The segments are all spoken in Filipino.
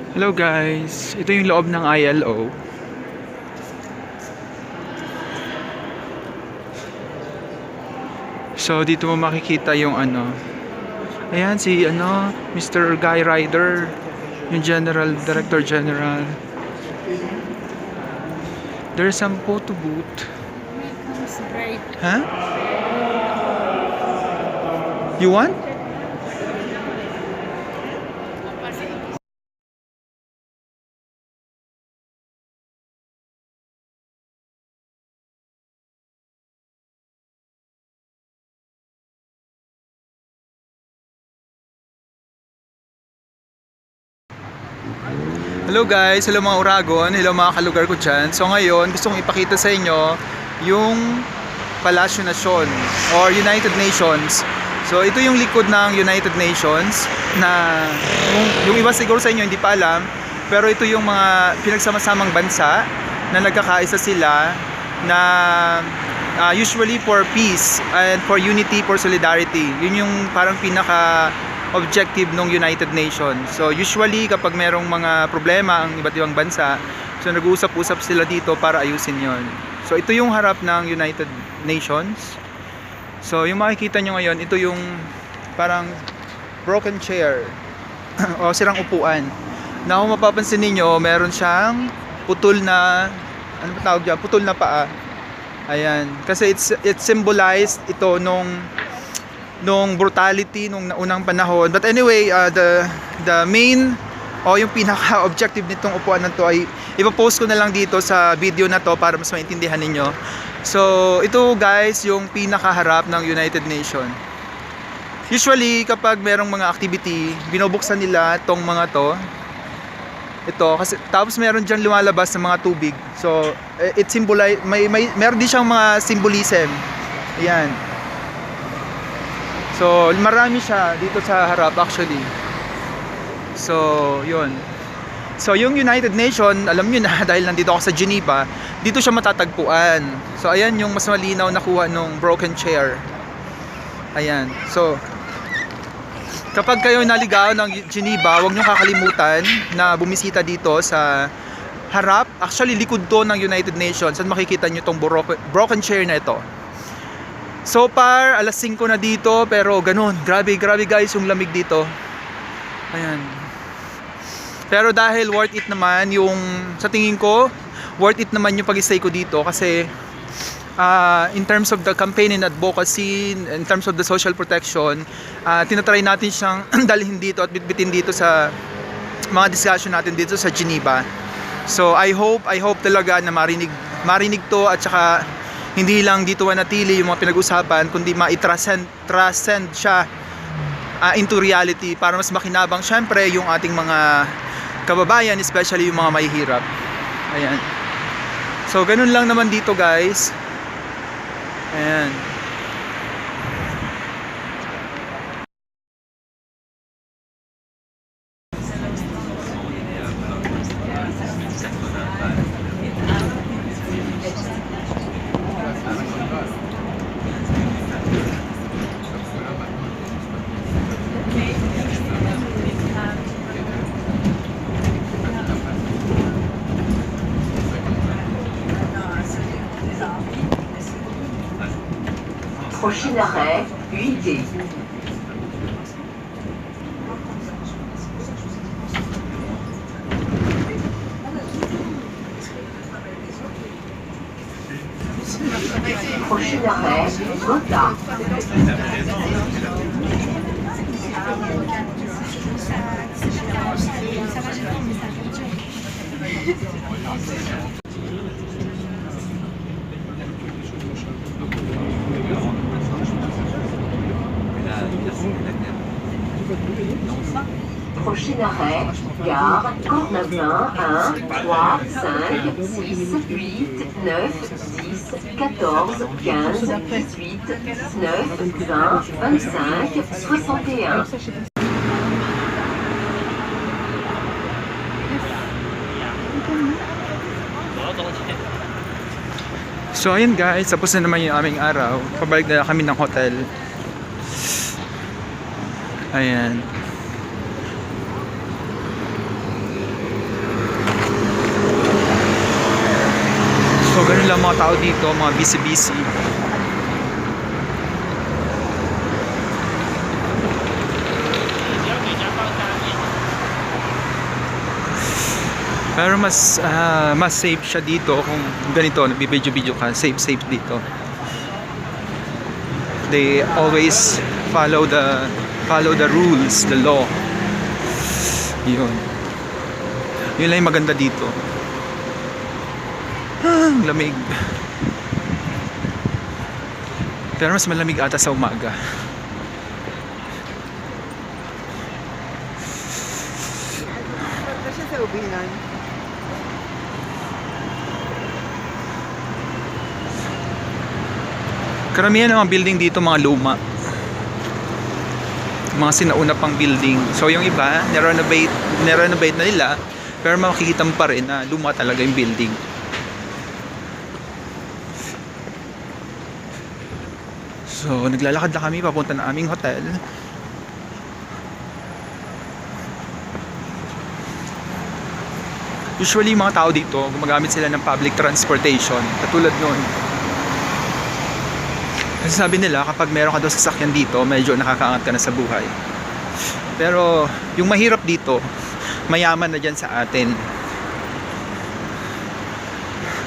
Hello guys, ito yung loob ng ILO. So dito mo makikita yung ayan si Mr. Guy Ryder, yung Director General. There's some photo booth. Huh? You want? Hello guys, hello mga Uragon, hello mga kalugar ko dyan. So ngayon, gusto kong ipakita sa inyo yung Palasyo Nasyon or United Nations. So ito yung likod ng United Nations na yung iba siguro sa inyo hindi pa alam, pero ito yung mga pinagsama-samang bansa na nagkakaisa sila na usually for peace and for unity, for solidarity. Yun yung parang pinaka objective ng United Nations. So usually kapag merong mga problema ang iba't ibang bansa, so nag-uusap-usap sila dito para ayusin yon. So ito yung harap ng United Nations. So yung makikita nyo ngayon, ito yung parang broken chair o sirang upuan. Na kung mapapansin niyo, meron siyang putol na ano ba tawag diyan? Putol na paa. Ayan, kasi it symbolized ito nung brutality nung unang panahon. But anyway, the main o yung pinaka objective nitong upuan na to ay ipopost ko na lang dito sa video na to para mas maintindihan ninyo. So ito guys yung pinakaharap ng United Nations. Usually kapag merong mga activity, binubuksan nila tong mga to. Ito kasi tapos meron diyan lumalabas ng mga tubig. So it symbolize meron din siyang mga symbolism. Ayan. So, marami siya dito sa harap actually. So, yun. So, yung United Nations, alam nyo na dahil nandito ako sa Geneva, dito siya matatagpuan. So, ayan yung mas malinaw na kuha nung broken chair. Ayan. So, kapag kayo naligaw ng Geneva, huwag nyo kakalimutan na bumisita dito sa harap. Actually, likod to ng United Nations. At makikita nyo tong broken chair na ito. So far, alas 5 na dito, pero ganun, grabe guys yung lamig dito. Ayan. Pero dahil worth it naman yung, sa tingin ko, worth it naman yung pag-stay ko dito kasi in terms of the campaign and advocacy, in terms of the social protection, tinatry natin siyang dalhin dito at bitbitin dito sa mga discussion natin dito sa Geneva. So I hope talaga na marinig to at saka hindi lang dito manatili yung mga pinag-usapan kundi ma-transcend siya into reality para mas makinabang syempre yung ating mga kababayan, especially yung mga mahihirap. Ayan. So ganun lang naman dito guys. Ayan. Prochain arrêt, UIT. Prochain arrêt, Gotha. Prochain arrêt, gare Cornavin 1, 3, 5, 6, 8, 9, 10, 14, 15, 18, 19, 20, 25, 61. So ayun guys, tapos na naman yung aming araw. Pabalik na kami ng hotel. Ayan. ang mga tao dito, mga busy-busy. Pero mas safe siya dito kung ganito, nagbibideo-video ka, safe dito. They always follow the rules, the law. Yun. Yun lang yung maganda dito. Ang lamig. Pero mas malamig ata sa umaga. Kasi sa ubinan. Karamihan ng mga building dito mga luma. Mga sinauna pang building. So yung iba, nirenovate na nila, pero makikita mo pa rin na luma talaga yung building. So naglalakad na kami papunta na aming hotel. Usually mga tao dito, gumagamit sila ng public transportation. Katulad nun. Kasi sabi nila, kapag meron ka daw sasakyan dito, medyo nakakaangat ka na sa buhay. Pero, yung mahirap dito, mayaman na dyan sa atin.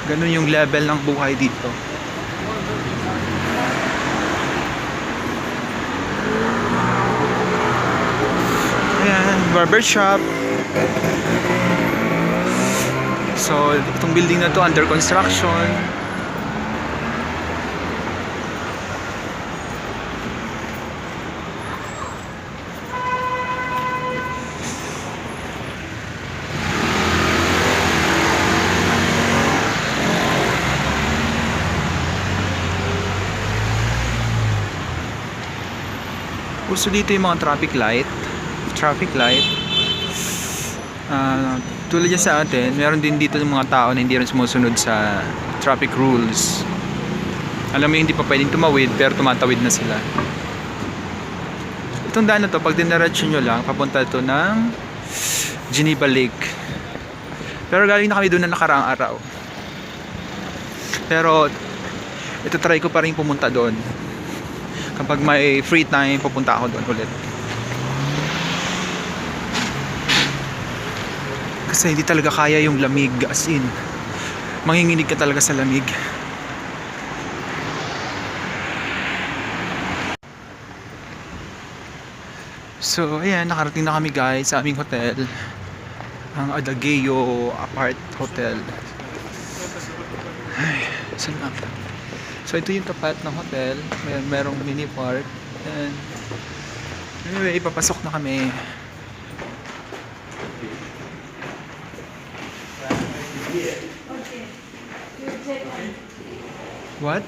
Ganun yung level ng buhay dito. Ayan, barbershop. So, itong building na to under construction. Gusto dito yung mga traffic light. Tulad yan sa atin, meron din dito yung mga tao na hindi rin sumusunod sa traffic rules. Alam mo, hindi pa pwedeng tumawid, pero tumatawid na sila. Itong daan na to, pag dinaretso nyo lang, papunta ito ng Geneva Lake. Pero galing na kami doon na nakaraang araw. Pero ito, try ko pa rin pumunta doon. Kapag may free time, pupunta ako doon ulit. Kasi hindi talaga kaya yung lamig, as in manginginig ka talaga sa lamig. So ayan, nakarating na kami guys sa aming hotel, ang Adagio Apart Hotel. Ay, salamat. So ito yung tapat ng hotel, merong mini park. And anyway, papasok na kami. What?